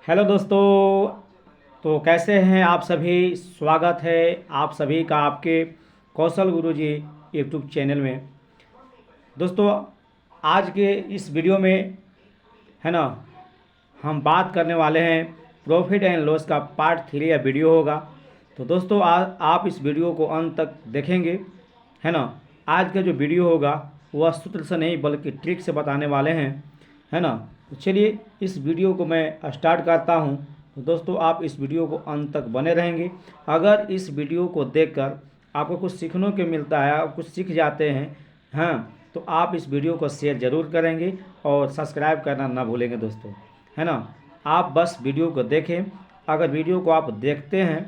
Hello दोस्तों। तो कैसे हैं आप सभी। स्वागत है आप सभी का आपके कौशल गुरुजी यूट्यूब चैनल में। दोस्तों, आज के इस वीडियो में है ना, हम बात करने वाले हैं प्रॉफिट एंड लॉस का पार्ट 3 या वीडियो होगा। तो दोस्तों, आप इस वीडियो को अंत तक देखेंगे, है ना। आज का जो वीडियो होगा वह सूत्र से नहीं बल्कि ट्रिक से बताने वाले हैं, है ना। तो चलिए इस वीडियो को मैं स्टार्ट करता हूं। तो दोस्तों, आप इस वीडियो को अंत तक बने रहेंगे। अगर इस वीडियो को देखकर आपको कुछ सीखने को मिलता है, आप कुछ सीख जाते हैं, हाँ, तो आप इस वीडियो को शेयर ज़रूर करेंगे और सब्सक्राइब करना ना भूलेंगे दोस्तों, है ना। आप बस वीडियो को देखें। अगर वीडियो को आप देखते हैं,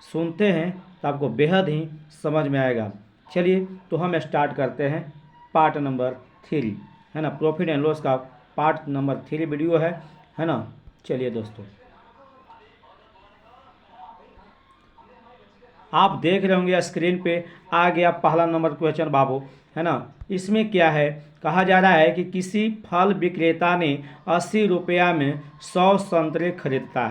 सुनते हैं, तो आपको बेहद ही समझ में आएगा। चलिए तो हम स्टार्ट करते हैं पार्ट नंबर 3, है ना। प्रॉफिट एंड लॉस का पार्ट नंबर 3 वीडियो है ना। चलिए दोस्तों, आप देख रहे होंगे स्क्रीन पे आ गया पहला नंबर क्वेश्चन बाबू, है ना। इसमें क्या है, कहा जा रहा है कि किसी फल विक्रेता ने 80 रुपया में 100 संतरे खरीदता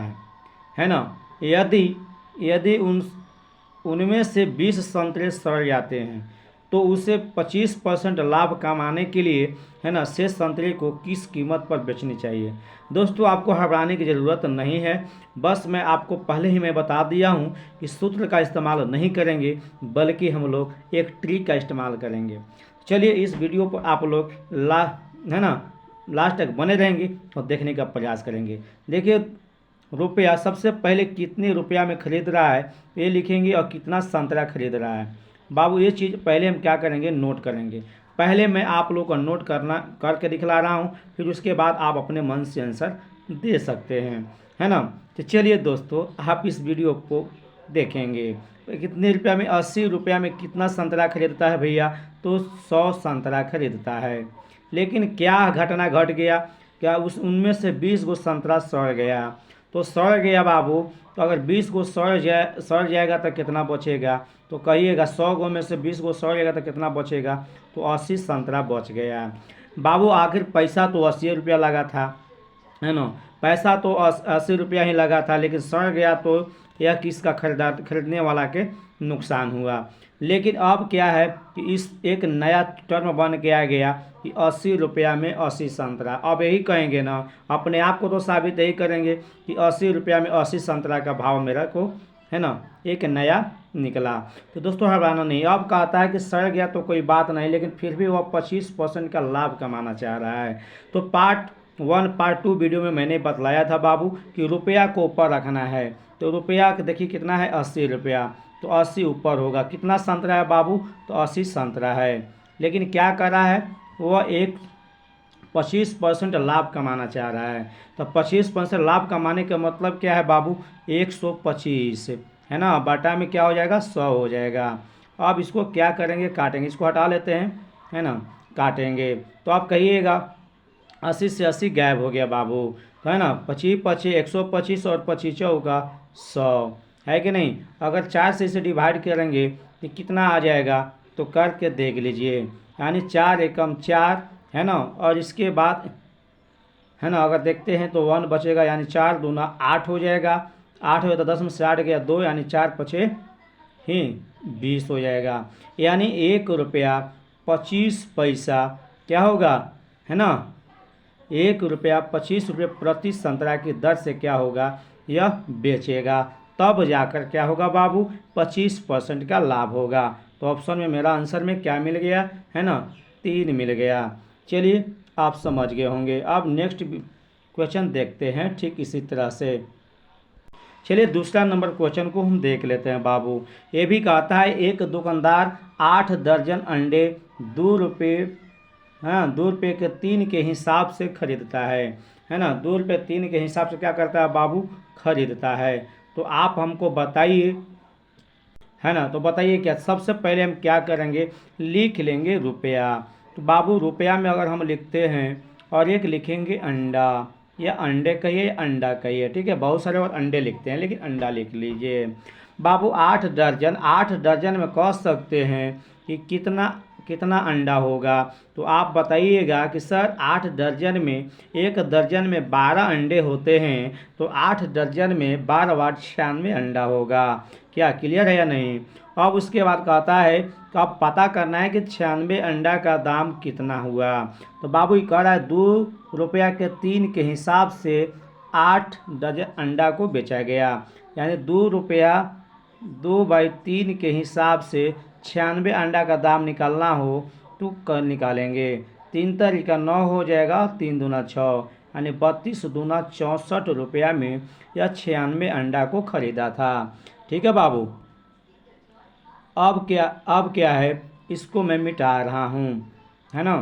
है ना। यदि यदि उनमें से 20 संतरे सड़ जाते हैं तो उसे 25% लाभ कमाने के लिए, है ना, शेष संतरे को किस कीमत पर बेचनी चाहिए। दोस्तों, आपको घबराने की ज़रूरत नहीं है। बस मैं आपको पहले ही मैं बता दिया हूँ कि सूत्र का इस्तेमाल नहीं करेंगे बल्कि हम लोग एक ट्रिक का इस्तेमाल करेंगे। चलिए इस वीडियो पर आप लोग है ना, लास्ट तक बने रहेंगे और देखने का प्रयास करेंगे। देखिए, रुपया सबसे पहले कितने रुपया में खरीद रहा है ये लिखेंगे और कितना संतरा खरीद रहा है। बाबू, ये चीज़ पहले हम क्या करेंगे, नोट करेंगे। पहले मैं आप लोगों को नोट करके दिखला रहा हूँ, फिर उसके बाद आप अपने मन से आंसर दे सकते हैं, है ना। तो चलिए दोस्तों, आप इस वीडियो को देखेंगे। कितने रुपया में, 80 रुपया में कितना संतरा खरीदता है भैया, तो 100 संतरा खरीदता है। लेकिन क्या घटना घट गया, क्या उनमें से 20 गो संतरा सड़ गया। तो सड़ गया बाबू, तो अगर 20 गो सड़ जाएगा तो कितना बचेगा, तो कहिएगा 100 गो में से 20 गो सड़ जाएगा तो कितना बचेगा, तो 80 संतरा बच गया। बाबू, आखिर पैसा तो 80 रुपया लगा था, है ना। पैसा तो 80 रुपया ही लगा था, लेकिन सड़ गया तो यह किसका खरीदने वाला के नुकसान हुआ। लेकिन अब क्या है कि इस एक नया टर्म बन के आ गया कि 80 रुपया में 80 संतरा। अब यही कहेंगे ना, अपने आप को तो साबित यही करेंगे कि 80 रुपया में 80 संतरा का भाव मेरा को, है ना, एक नया निकला। तो दोस्तों, घबराना नहीं। अब कहता है कि सड़ गया तो कोई बात नहीं, लेकिन फिर भी वह 25% का लाभ कमाना चाह रहा है। तो पार्ट 1 पार्ट 2 वीडियो में मैंने बतलाया था बाबू कि रुपया को ऊपर रखना है। तो रुपया देखिए कितना है, 80 रुपया, तो 80 ऊपर होगा। कितना संतरा है बाबू, तो 80 संतरा है। लेकिन क्या कर रहा है, वह एक 25% लाभ कमाना चाह रहा है। तो 25% लाभ कमाने का मतलब क्या है बाबू, 125, है ना, बाटा में क्या हो जाएगा, 100 हो जाएगा। अब इसको क्या करेंगे, काटेंगे। इसको हटा लेते हैं, है ना, काटेंगे। तो आप कहिएगा 80 से 80 गायब हो गया बाबू, तो है ना, 25 25 125 और 25 चौका 100, है कि नहीं। अगर 4 से इसे डिवाइड करेंगे तो कितना आ जाएगा, तो करके देख लीजिए। यानी 4 एकम 4, है ना, और इसके बाद, है ना, अगर देखते हैं तो 1 बचेगा, यानी 4 दूना 8 हो जाएगा। 8 हो तो 10 में से 8 गया 2, यानी 4 पचे ही 20 हो जाएगा। यानी 1 रुपया 25 पैसा क्या होगा, है ना, 1 रुपया 25 रुपये प्रति संतरा की दर से क्या होगा, यह बेचेगा। तब जाकर क्या होगा बाबू, 25% का लाभ होगा। तो ऑप्शन में मेरा आंसर में क्या मिल गया, है ना, 3 मिल गया। चलिए आप समझ गए होंगे। अब नेक्स्ट क्वेश्चन देखते हैं ठीक इसी तरह से। चलिए दूसरा नंबर क्वेश्चन को हम देख लेते हैं बाबू। ये भी कहता है एक दुकानदार 8 दर्जन अंडे 2 रुपये, हाँ, 2 रुपये के 3 के हिसाब से खरीदता है ना। 2 रुपये 3 के हिसाब से क्या करता है बाबू, खरीदता है। तो आप हमको बताइए, है ना, तो बताइए क्या। सबसे पहले हम क्या करेंगे, लिख लेंगे रुपया। तो बाबू, रुपया में अगर हम लिखते हैं और एक लिखेंगे अंडा, या अंडे कहिए अंडा कहिए, ठीक है। बहुत सारे और अंडे लिखते हैं, लेकिन अंडा लिख लीजिए बाबू। 8 दर्जन, 8 दर्जन में कह सकते हैं कि कितना कितना अंडा होगा। तो आप बताइएगा कि सर 8 दर्जन में, 1 दर्जन में 12 अंडे होते हैं, तो 8 दर्जन में 12 96 अंडा होगा। क्या क्लियर है या नहीं। अब उसके बाद कहता है तो अब पता करना है कि 96 अंडा का दाम कितना हुआ। तो बाबू ये कह रहा है 2 रुपया के 3 के हिसाब से 8 दर्जन अंडा को बेचा गया, यानी 2 रुपया 2/3 के हिसाब से 96 अंडा का दाम निकालना हो तो कल निकालेंगे। 3 तरीका 9 हो जाएगा, 3 दूना 6, यानी 32 दूना 64 रुपया में यह 96 अंडा को खरीदा था। ठीक है बाबू। अब क्या है, इसको मैं मिटा रहा हूँ, है ना।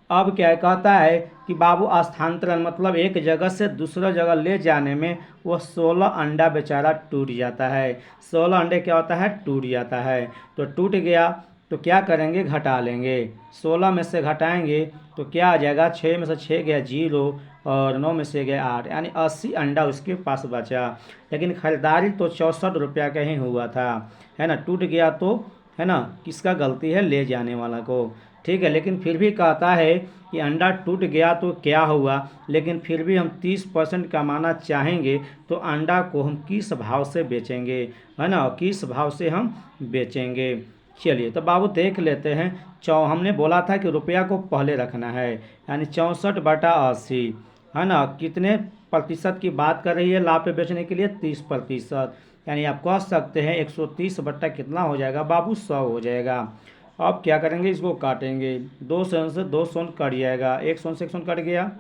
अब क्या कहता है कि बाबू स्थानांतरण मतलब एक जगह से दूसरा जगह ले जाने में वो 16 अंडा बेचारा टूट जाता है। 16 अंडे क्या होता है, टूट जाता है। तो टूट गया तो क्या करेंगे, घटा लेंगे। 16 में से घटाएंगे तो क्या आ जाएगा, 6 में से 6 गया 0 और 9 में से गया 8, यानी 80 अंडा उसके पास बचा। लेकिन खरीदारी तो 64 रुपया का ही हुआ था, है ना। टूट गया तो, है ना, किसका गलती है, ले जाने वाला को। ठीक है, लेकिन फिर भी कहता है कि अंडा टूट गया तो क्या हुआ, लेकिन फिर भी हम 30% कमाना चाहेंगे तो अंडा को हम किस भाव से बेचेंगे, है ना, किस भाव से हम बेचेंगे। चलिए तो बाबू देख लेते हैं। हमने बोला था कि रुपया को पहले रखना है, यानी 64/80, है ना। कितने प्रतिशत की बात कर रही है लाभ पे बेचने के लिए, 30%, यानी आप कह सकते हैं 130 बट्टा कितना हो जाएगा बाबू, 100 हो जाएगा। अब क्या करेंगे, इसको काटेंगे। 2 शून्य से 2 शून्य कट जाएगा, 1 शून्य से 1 शून्य कट गया,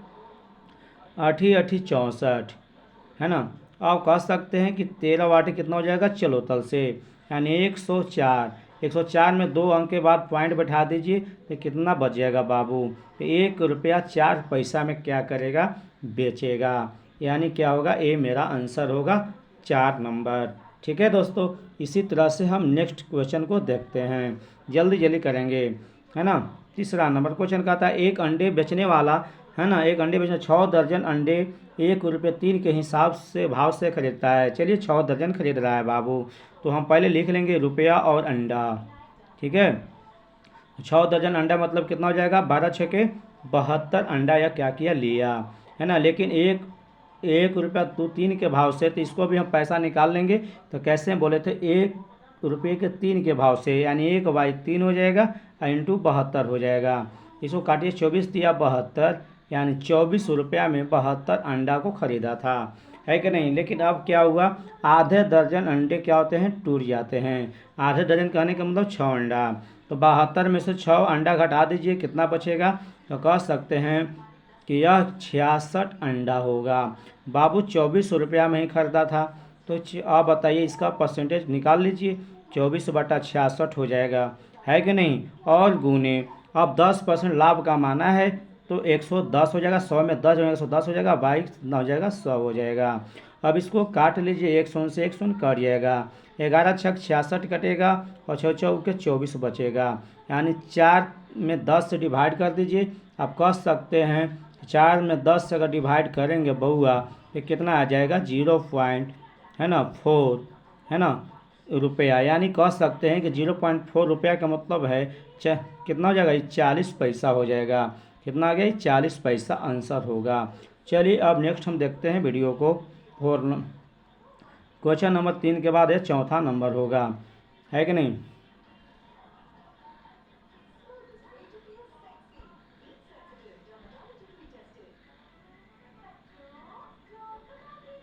8 8 64, है ना। अब कह सकते हैं कि 13 आठ कितना हो जाएगा, चलो तल से, यानी 104। 104 में 2 अंक के बाद पॉइंट बैठा दीजिए तो कितना बच जाएगा बाबू, तो 1 रुपया 4 पैसा में क्या करेगा, बेचेगा। यानी क्या होगा, ये मेरा आंसर होगा 4 नंबर। ठीक है दोस्तों, इसी तरह से हम नेक्स्ट क्वेश्चन को देखते हैं, जल्दी जल्दी करेंगे, है ना। तीसरा नंबर क्वेश्चन का था, एक अंडे बेचने वाला, है ना, एक अंडे बेचने 6 दर्जन अंडे 1 रुपये 3 के हिसाब से भाव से खरीदता है। चलिए 6 दर्जन खरीद रहा है बाबू, तो हम पहले लिख लेंगे रुपया और अंडा। ठीक है, 6 दर्जन अंडा मतलब कितना हो जाएगा, 12 छके 72 अंडा या क्या किया, लिया, है ना। लेकिन 1 रुपया 3 के भाव से, तो इसको भी हम पैसा निकाल लेंगे। तो कैसे बोले थे, 1 रुपये के 3 के भाव से, यानी 1/3 हो जाएगा इंटू 72 हो जाएगा। इसको काटिए, 24 दिया 72, यानी 24 रुपया में 72 अंडा को खरीदा था, है कि नहीं। लेकिन अब क्या हुआ, आधे दर्जन अंडे क्या होते हैं, टूट जाते हैं। आधे दर्जन कहने का मतलब 6 अंडा, तो 72 में से 6 अंडा घटा दीजिए, कितना बचेगा, तो कह सकते हैं कि यह 66 अंडा होगा। बाबू 24 रुपया में ही खरीदा था, तो आप बताइए इसका परसेंटेज निकाल लीजिए, 24/66 हो जाएगा, है कि नहीं। और गुने, अब 10% लाभ कमाना है तो 110 हो जाएगा, 100 में 10 हो जाएगा, 110 हो जाएगा, 22 ना हो जाएगा, 100 हो जाएगा। अब इसको काट लीजिए, 1 शून्य से 1 शून्य कट जाएगा, 11 छक 66 कटेगा और 6 चौक के 24 बचेगा, यानी 4 में 10 से डिवाइड कर दीजिए। आप कह सकते हैं 4 में 10 से अगर डिवाइड करेंगे बउआ तो कितना आ जाएगा, 0.4, है ना, रुपया। यानी कह सकते हैं कि 0.4 रुपया का मतलब है कितना हो जाएगा, 40 पैसा हो जाएगा। कितना आ गया, 40 पैसा आंसर होगा। चलिए अब नेक्स्ट हम देखते हैं वीडियो को। क्वेश्चन नंबर 3 के बाद ये चौथा नंबर होगा, है कि नहीं।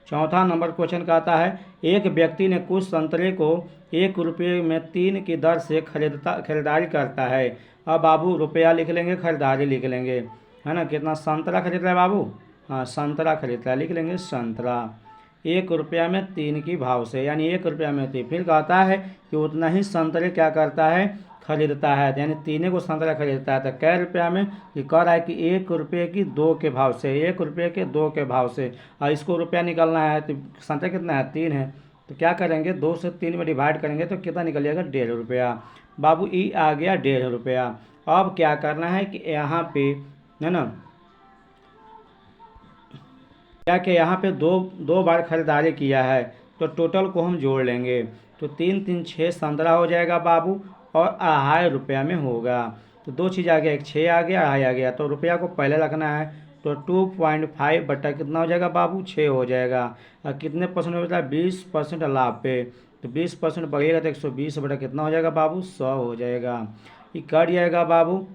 चौथा नंबर क्वेश्चन कहता है, एक व्यक्ति ने कुछ संतरे को 1 रुपये में 3 की दर से खरीदारी करता है। अब बाबू रुपया लिख लेंगे, खरीदारी लिख लेंगे, है ना। कितना संतरा खरीद रहा है बाबू, हाँ संतरा खरीद रहा है, लिख लेंगे संतरा 1 रुपया में 3 की भाव से, यानी 1 रुपया में 3। फिर कहता है कि उतना ही संतरे क्या करता है, खरीदता है, यानी 3 को संतरा खरीदता है। तो कै रुपया में, ये कह रहा है कि 1 रुपये की 2 के भाव से, 1 रुपये के 2 के भाव से, और इसको रुपया निकालना है तो संतरा कितना है, 3 है। तो क्या करेंगे, 2 से 3 में डिवाइड करेंगे तो कितना निकल जाएगा, 1.5 रुपया। बाबू ई आ गया 1.5 रुपया। अब क्या करना है कि यहाँ पे, है ना, क्या कि यहाँ पे दो बार खरीदारी किया है तो टोटल को हम जोड़ लेंगे। तो 3 3 6 15 हो जाएगा बाबू, और 2.5 रुपया में होगा। तो दो चीज़ आ गया, एक 6 आ गया, 2.5 आ गया। तो रुपया को पहले रखना है, तो 2.5 बटा कितना हो जाएगा बाबू, 6 हो जाएगा। और कितने परसेंट होता है, 20% लाभ पे। तो 20% बढ़ेगा तो 120 बटा कितना हो जाएगा बाबू, 100 हो जाएगा। ये कट जाएगा बाबू,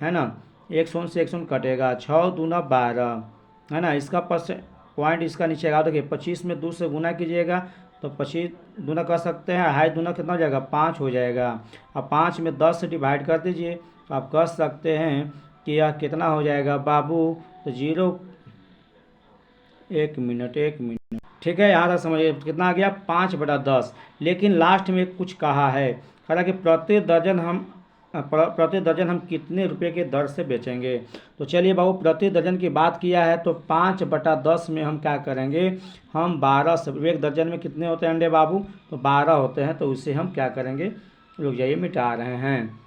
है ना, 100 से 100 कटेगा, 6 दूना 12, है ना। इसका पॉइंट इसका नीचे आएगा। देखिए 25 में 2 से गुना कीजिएगा तो 25 दूना कर सकते हैं, 2.5 दूना कितना हो जाएगा, 5 हो जाएगा। अब 5 में 10 से डिवाइड कर दीजिए, तो आप कह सकते हैं कि यह कितना हो जाएगा बाबू, तो 1 मिनट, ठीक है। यहाँ तक समझिए कितना आ गया, 5/10। लेकिन लास्ट में कुछ कहा है, हालांकि प्रति दर्जन हम कितने रुपए के दर से बेचेंगे। तो चलिए बाबू, प्रति दर्जन की बात किया है तो 5/10 में हम क्या करेंगे, हम 12 से, एक दर्जन में कितने होते हैं अंडे बाबू, तो 12 होते हैं। तो उसे हम क्या करेंगे, रुक जाइए मिटा रहे हैं।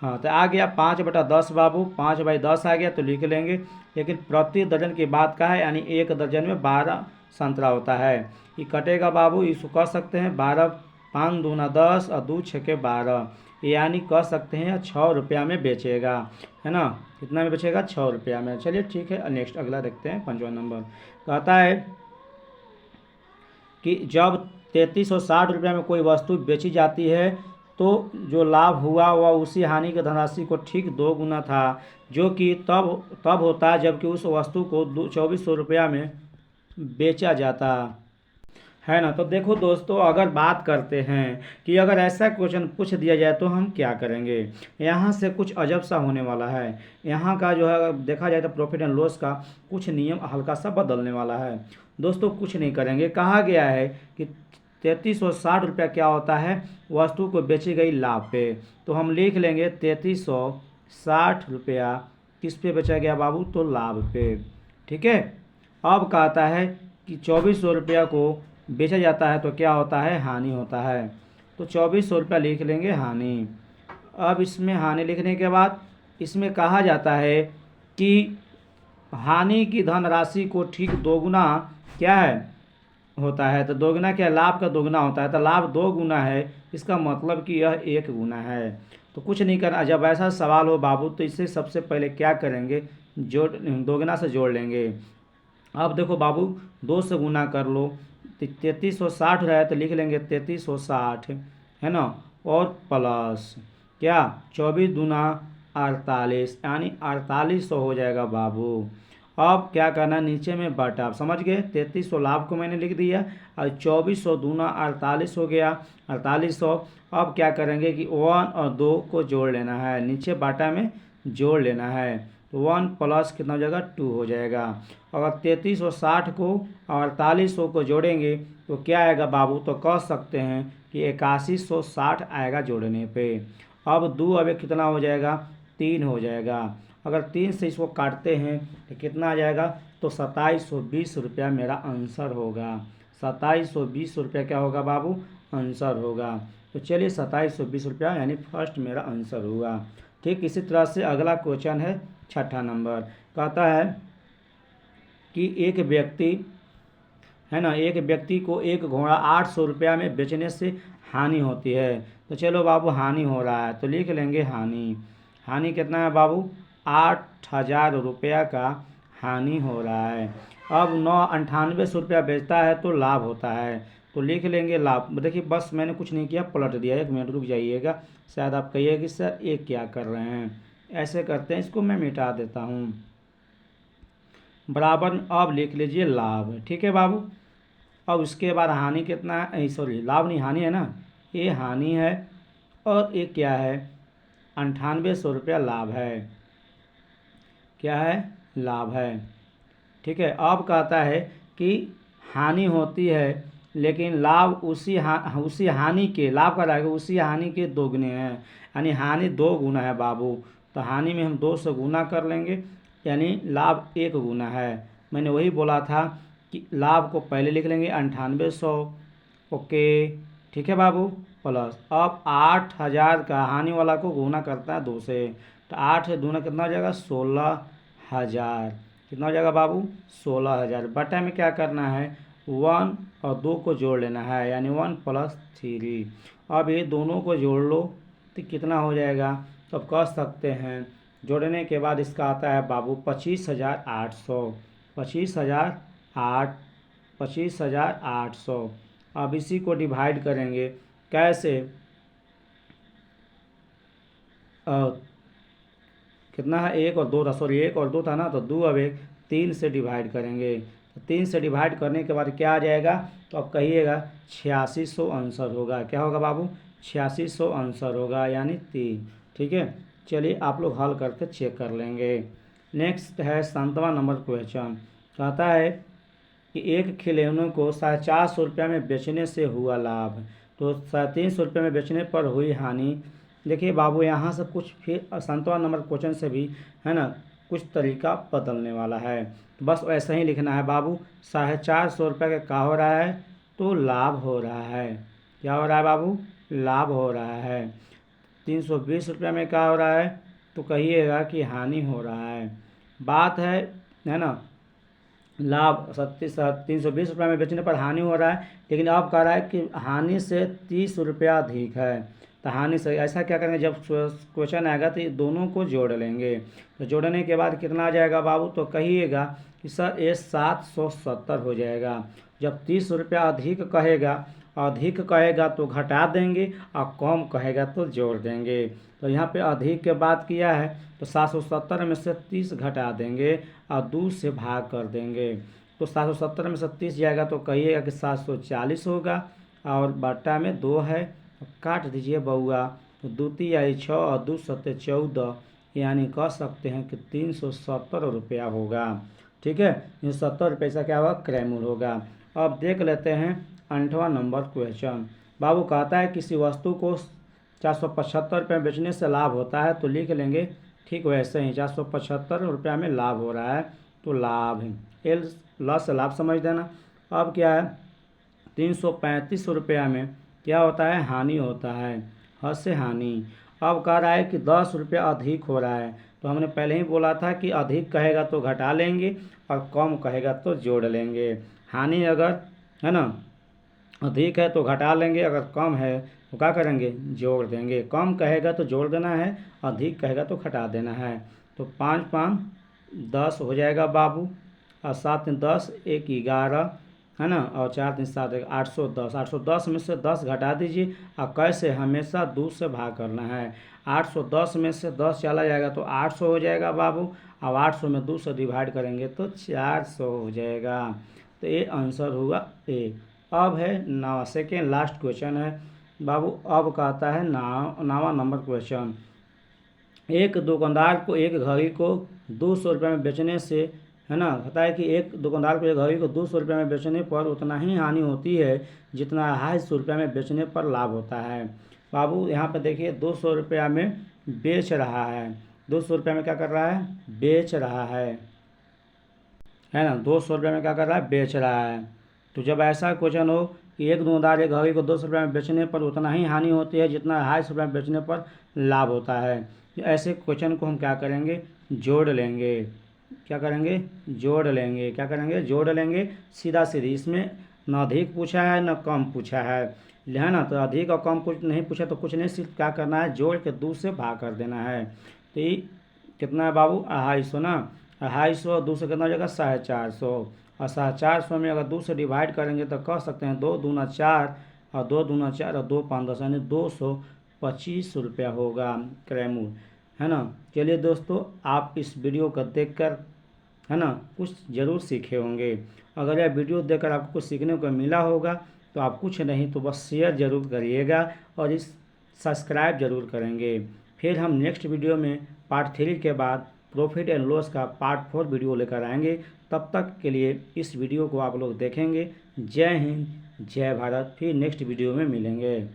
हाँ, तो आ गया 5/10 बाबू, 5/10 आ गया तो लिख लेंगे। लेकिन प्रति दर्जन की बात का है, यानी एक दर्जन में 12 संतरा होता है। ये कटेगा बाबू, इसको कह सकते हैं 12, 5 दूना 10 और 2 छके 12, यानी कह सकते हैं 6 रुपया में बेचेगा, है ना। कितना में बेचेगा, 6 रुपया में। चलिए ठीक है, नेक्स्ट अगला देखते हैं, 5वां नंबर। कहता है कि जब 3360 रुपया में कोई वस्तु बेची जाती है तो जो लाभ हुआ वह उसी हानि की धनराशि को ठीक 2 गुना था, जो कि तब होता है जबकि उस वस्तु को 2400 रुपया में बेचा जाता है ना। तो देखो दोस्तों, अगर बात करते हैं कि अगर ऐसा क्वेश्चन पूछ दिया जाए तो हम क्या करेंगे, यहाँ से कुछ अजब सा होने वाला है। यहाँ का जो है अगर देखा जाए तो प्रॉफिट एंड लॉस का कुछ नियम हल्का सा बदलने वाला है। दोस्तों कुछ नहीं करेंगे, कहा गया है कि 3360 रुपया क्या होता है, वस्तु को बेची गई लाभ पे। तो हम लिख लेंगे 3360 रुपया किस पे बेचा गया बाबू, तो लाभ पे, ठीक है। अब कहता है कि 2400 रुपया को बेचा जाता है तो क्या होता है, हानि होता है। तो 2400 रुपया लिख लेंगे हानि। अब इसमें हानि लिखने के बाद इसमें कहा जाता है कि हानि की धनराशि को ठीक दोगुना क्या है होता है, तो दोगुना क्या, लाभ का दोगुना होता है। तो लाभ 2 गुना है, इसका मतलब कि यह 1 गुना है। तो कुछ नहीं करना, जब ऐसा सवाल हो बाबू तो इससे सबसे पहले क्या करेंगे, दोगुना से जोड़ लेंगे। अब देखो बाबू, 2 से गुना कर लो, 3360 रहा है तो लिख लेंगे 3360, है ना, और प्लस क्या, 24 दूना 48, यानी 4800 हो जाएगा बाबू। अब क्या करना, नीचे में बटा, आप समझ गए, 3300 लाभ को मैंने लिख दिया और 2400 दूना 48 हो गया, 4800। अब क्या करेंगे कि 1 और 2 को जोड़ लेना है, नीचे बाटा में जोड़ लेना है। तो 1 प्लस कितना हो जाएगा, 2 हो जाएगा। अगर 3360 को और 4800 को जोड़ेंगे तो क्या आएगा बाबू, तो कह सकते हैं कि 8160 आएगा जोड़ने पे। अब 2 अब कितना हो जाएगा, 3 हो जाएगा। अगर 3 से इसको काटते हैं तो कितना आ जाएगा, तो 2720 रुपया मेरा आंसर होगा। 2720 रुपया क्या होगा बाबू, आंसर होगा। तो चलिए 2720 रुपया यानी फर्स्ट मेरा आंसर हुआ। ठीक इसी तरह से अगला क्वेश्चन है 6ठा नंबर। कहता है कि एक व्यक्ति, है ना, एक व्यक्ति को एक घोड़ा 800 रुपया में बेचने से हानि होती है। तो चलो बाबू, हानि हो रहा है तो लिख लेंगे हानि। हानि कितना है बाबू, 8000 रुपया का हानि हो रहा है। अब 98 रुपया बेचता है तो लाभ होता है, तो लिख लेंगे लाभ। देखिए बस मैंने कुछ नहीं किया, पलट दिया। 1 मिनट रुक जाइएगा, शायद आप कहिए कि सर ये क्या कर रहे हैं। ऐसे करते हैं, इसको मैं मिटा देता हूँ, बराबर। अब लिख लीजिए लाभ, ठीक है बाबू। अब उसके बाद हानि कितना है, सॉरी लाभ नहीं हानि है ना, ये हानि है और ये क्या है, 9800 रुपया लाभ है, क्या है, लाभ है, ठीक है। अब कहता है कि हानि होती है लेकिन लाभ उसी हानि के, लाभ का रहेगा उसी हानि के दोगुने हैं, यानी हानि 2 गुना है बाबू। तो हानि में हम 2 से गुना कर लेंगे, यानी लाभ 1 गुना है। मैंने वही बोला था कि लाभ को पहले लिख लेंगे 9800, ओके, ठीक है बाबू, प्लस अब 8000 का हानि वाला को गुना करता है 2 से, तो 8 दूना कितना हो जाएगा, 16000, कितना हो जाएगा बाबू 16,000। बटा में क्या करना है 1 और 2 को जोड़ लेना है यानी 1 + 3। अब ये दोनों को जोड़ लो तो कितना हो जाएगा, तो अब कह सकते हैं जोड़ने के बाद इसका आता है बाबू 25,800। 25,800। अब इसी को डिवाइड करेंगे कैसे, कितना है 1 और 2 था, सॉरी 1 और 2 था ना, तो 2 अब 1 3 से डिवाइड करेंगे। तो 3 से डिवाइड करने के बाद क्या आ जाएगा, तो अब कहिएगा 8600 आंसर होगा। क्या होगा बाबू 8600 आंसर होगा यानी 3। ठीक है, चलिए आप लोग हल करके चेक कर लेंगे। नेक्स्ट है 7वां नंबर क्वेश्चन। कहता है कि एक खिलौने को 450 रुपये में बेचने से हुआ लाभ, तो 350 रुपये में बेचने पर हुई हानि। देखिए बाबू यहाँ से कुछ फिर 7वां नंबर क्वेश्चन से भी है ना कुछ तरीका बदलने वाला है, तो बस ऐसा ही लिखना है बाबू। 450 रुपये का हो रहा है तो लाभ हो रहा है। क्या हो रहा है बाबू, लाभ हो रहा है। 320 रुपये में क्या हो रहा है, तो कहिएगा कि हानि हो रहा है। बात है ना, लाभ 320 रुपये में बेचने पर हानि हो रहा है, लेकिन अब कह रहा है कि हानि से 30 रुपया अधिक है। तो हानि से ऐसा क्या करेंगे, जब क्वेश्चन आएगा तो ये दोनों को जोड़ लेंगे। तो जोड़ने के बाद कितना आ जाएगा बाबू, तो कहिएगा कि सर ये 770 हो जाएगा। जब 30 रुपया अधिक कहेगा तो घटा देंगे और कम कहेगा तो जोड़ देंगे। तो यहाँ पे अधिक के बात किया है तो 770 में से 30 घटा देंगे और 2 से भाग कर देंगे। तो 770 में से 30 जाएगा तो कहिएगा कि 740 होगा, और बट्टा में 2 है, काट दीजिए बउआ। तो 2 तिहाई 6 और 2 सत्ते 14, यानी कह सकते हैं कि 370 रुपया होगा। ठीक है, 370 रुपये से क्या होगा, क्रैमूल होगा। अब देख लेते हैं 8वां नंबर क्वेश्चन। बाबू कहता है किसी वस्तु को 475 रुपये में बेचने से लाभ होता है, तो लिख लेंगे ठीक वैसे ही 475 रुपया में लाभ हो रहा है तो लाभ एल लॉस से लाभ समझ देना। अब क्या है 335 रुपया में क्या होता है, हानि होता है, ह से हानि। अब कह रहा है कि 10 रुपया अधिक हो रहा है, तो हमने पहले ही बोला था कि अधिक कहेगा तो घटा लेंगे और कम कहेगा तो जोड़ लेंगे। हानि अगर है ना अधिक है तो घटा लेंगे, अगर कम है तो क्या करेंगे, जोड़ देंगे। कम कहेगा तो जोड़ देना है, अधिक कहेगा तो घटा देना है। तो 5 5 10 हो जाएगा बाबू, और 7 10 1 11 है ना, और 4 3 7 810। 810 में से 10 घटा दीजिए, और कैसे हमेशा 2 से भाग करना है। 810 में से 10 चला जाएगा तो 800 हो जाएगा बाबू। अब 800 में 2 से डिवाइड करेंगे तो 400 हो जाएगा। तो ये आंसर होगा ए। अब है सेकेंड लास्ट क्वेश्चन है बाबू। अब कहता है 9वां नंबर क्वेश्चन। एक दुकानदार को एक घड़ी को 200 रुपये में बेचने से है ना, कहता है कि एक दुकानदार को एक घड़ी को 200 रुपये में बेचने पर उतना ही हानि होती है जितना 250 रुपये में बेचने पर लाभ होता है। बाबू यहाँ पे देखिए 200 रुपया में बेच रहा है, 200 रुपये में क्या कर रहा है, बेच रहा है ना, 200 रुपये में क्या कर रहा है, बेच रहा है। तो जब ऐसा क्वेश्चन हो कि एक दुकानदार एक घड़ी को 200 रुपये में बेचने पर उतना ही हानि होती है जितना 250 रुपये में बेचने पर लाभ होता है, ऐसे क्वेश्चन को हम क्या करेंगे, जोड़ लेंगे। क्या करेंगे, जोड़ लेंगे। क्या करेंगे, जोड़ लेंगे सीधा सीधी। इसमें न अधिक पूछा है न कम पूछा है ना, तो अधिक और कम कुछ नहीं पूछा तो कुछ नहीं, सिर्फ क्या करना है, जोड़ के 2 से भाग कर देना है। तो ये कितना है बाबू 250 ना, 250 2 से कितना हो जाएगा 450, और 450 में अगर 2 से डिवाइड करेंगे तो कह सकते हैं 2 दूना 4 और 2 दूना 4 और 2 5 10 यानी 225 रुपया होगा क्रैमूल, है ना। चलिए दोस्तों, आप इस वीडियो को देखकर है ना कुछ ज़रूर सीखे होंगे। अगर यह वीडियो देखकर आपको कुछ सीखने को मिला होगा तो आप कुछ नहीं तो बस शेयर ज़रूर करिएगा और इस सब्सक्राइब ज़रूर करेंगे। फिर हम नेक्स्ट वीडियो में पार्ट 3 के बाद प्रॉफिट एंड लॉस का पार्ट 4 वीडियो लेकर आएंगे। तब तक के लिए इस वीडियो को आप लोग देखेंगे। जय हिंद, जय भारत। फिर नेक्स्ट वीडियो में मिलेंगे।